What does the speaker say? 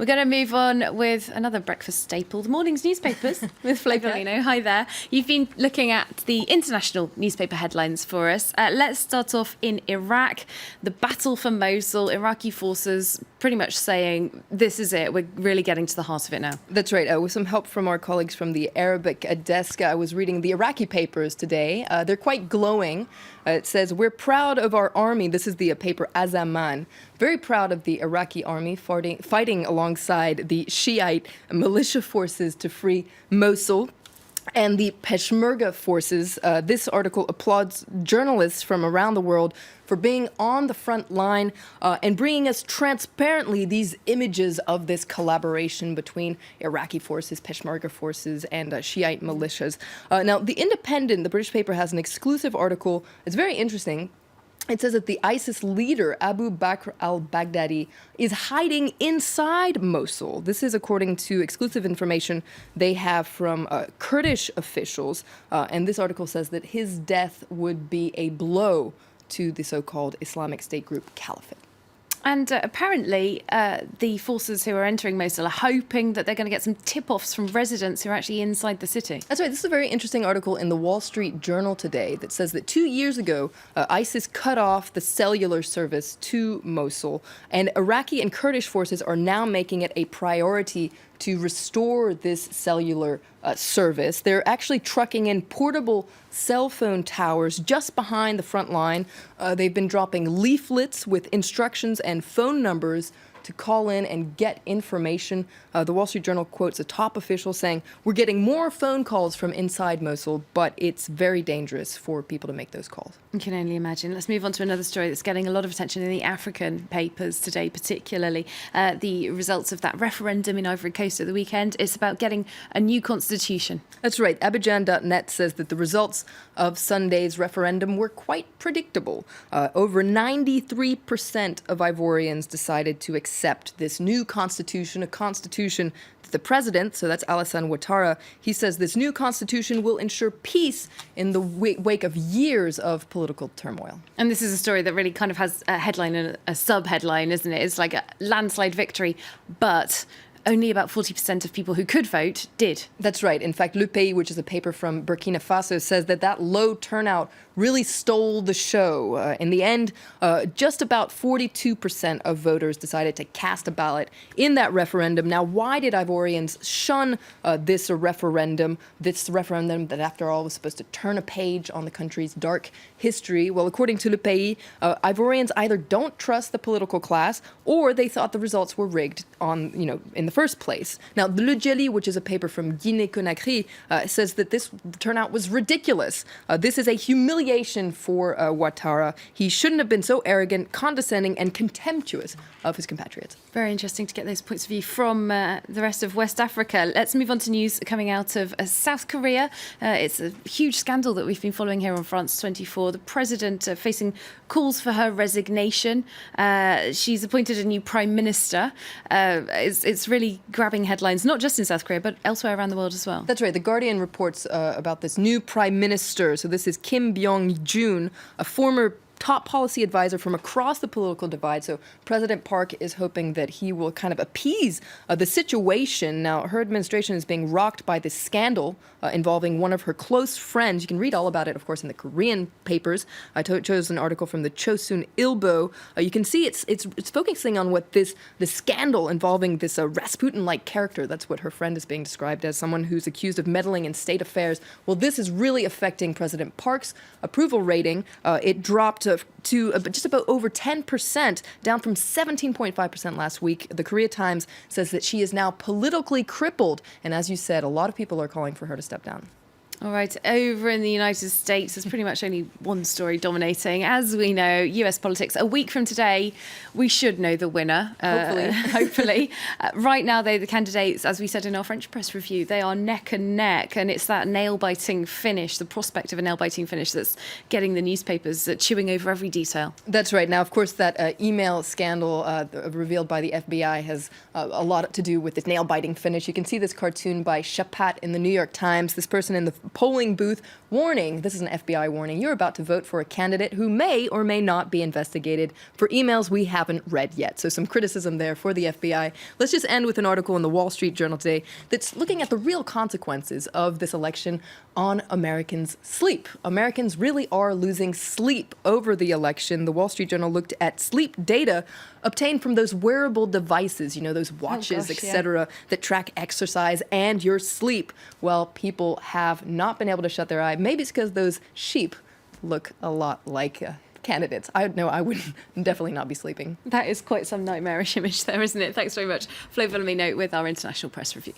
We're going to move on with another breakfast staple, the morning's newspapers with Flo Polino. Hi there. You've been looking at the international newspaper headlines for us. Let's start off in Iraq. The battle for Mosul, Iraqi forces pretty much saying, this is it. We're really getting to the heart of it now. That's right. With some help from our colleagues from the Arabic desk, I was reading the Iraqi papers today. They're quite glowing. It says, we're proud of our army. This is the paper Azaman. Very proud of the Iraqi army fighting alongside the Shiite militia forces to free Mosul and the Peshmerga forces. This article applauds journalists from around the world for being on the front line and bringing us transparently these images of this collaboration between Iraqi forces, Peshmerga forces, and Shiite militias. Now, The Independent, the British paper, has an exclusive article. It's very interesting. It says that the ISIS leader, Abu Bakr al-Baghdadi, is hiding inside Mosul. This is according to exclusive information they have from Kurdish officials. And this article says that his death would be a blow to the so-called Islamic State group Caliphate. And apparently the forces who are entering Mosul are hoping that they're going to get some tip-offs from residents who are actually inside the city. That's right. This is a very interesting article in the Wall Street Journal today that says that 2 years ago, ISIS cut off the cellular service to Mosul, and Iraqi and Kurdish forces are now making it a priority to restore this cellular service. They're actually trucking in portable cell phone towers just behind the front line. They've been dropping leaflets with instructions and phone numbers to call in and get information. The Wall Street Journal quotes a top official saying, we're getting more phone calls from inside Mosul, but it's very dangerous for people to make those calls. You can only imagine. Let's move on to another story that's getting a lot of attention in the African papers today, particularly the results of that referendum in Ivory Coast at the weekend. It's about getting a new constitution. That's right. Abidjan.net says that the results of Sunday's referendum were quite predictable. Over 93% of Ivorians decided to accept this new constitution, a constitution that the president, so that's Alassane Ouattara, he says this new constitution will ensure peace in the wake of years of political turmoil. And this is a story that really kind of has a headline and a sub-headline, isn't it? It's like a landslide victory, but only about 40% of people who could vote did. That's right. In fact, Le Pays, which is a paper from Burkina Faso, says that low turnout really stole the show. In the end, just about 42% of voters decided to cast a ballot in that referendum. Now, why did Ivorians shun this referendum that, after all, was supposed to turn a page on the country's dark history? Well, according to Le Pays, Ivorians either don't trust the political class or they thought the results were rigged in the first place. Now, Le Djeli, which is a paper from Guinea-Conakry, says that this turnout was ridiculous. This is a humiliation for Ouattara. He shouldn't have been so arrogant, condescending, and contemptuous of his compatriots. Very interesting to get those points of view from the rest of West Africa. Let's move on to news coming out of South Korea. It's a huge scandal that we've been following here on France 24. The president facing calls for her resignation. She's appointed a new prime minister. It's really grabbing headlines, not just in South Korea, but elsewhere around the world as well. That's right. The Guardian reports about this new prime minister. So this is Kim Byong-jun, a former top policy advisor from across the political divide. So President Park is hoping that he will kind of appease the situation. Now, her administration is being rocked by this scandal involving one of her close friends. You can read all about it, of course, in the Korean papers. I chose an article from the Chosun Ilbo. You can see it's focusing on what the scandal involving this Rasputin-like character. That's what her friend is being described as, someone who's accused of meddling in state affairs. Well, this is really affecting President Park's approval rating. It dropped to just about over 10%, down from 17.5% last week. The Korea Times says that she is now politically crippled. And as you said, a lot of people are calling for her to step down. All right, over in the United States, there's pretty much only one story dominating. As we know, US politics. A week from today, we should know the winner. Hopefully. Right now, though, the candidates, as we said in our French press review, they are neck and neck. And it's that nail-biting finish, the prospect of a nail-biting finish, that's getting the newspapers chewing over every detail. That's right. Now, of course, that email scandal revealed by the FBI has a lot to do with this nail-biting finish. You can see this cartoon by Chapat in the New York Times. This person in the polling booth. Warning, this is an FBI warning. You're about to vote for a candidate who may or may not be investigated for emails we haven't read yet. So some criticism there for the FBI. Let's just end with an article in the Wall Street Journal today that's looking at the real consequences of this election on Americans' sleep. Americans really are losing sleep over the election. The Wall Street Journal looked at sleep data obtained from those wearable devices, those watches, etc., that track exercise and your sleep. Well, people have not been able to shut their eye. Maybe it's because those sheep look a lot like candidates. I would definitely not be sleeping. That is quite some nightmarish image there, isn't it? Thanks very much. Flo Villamy with our International Press Review.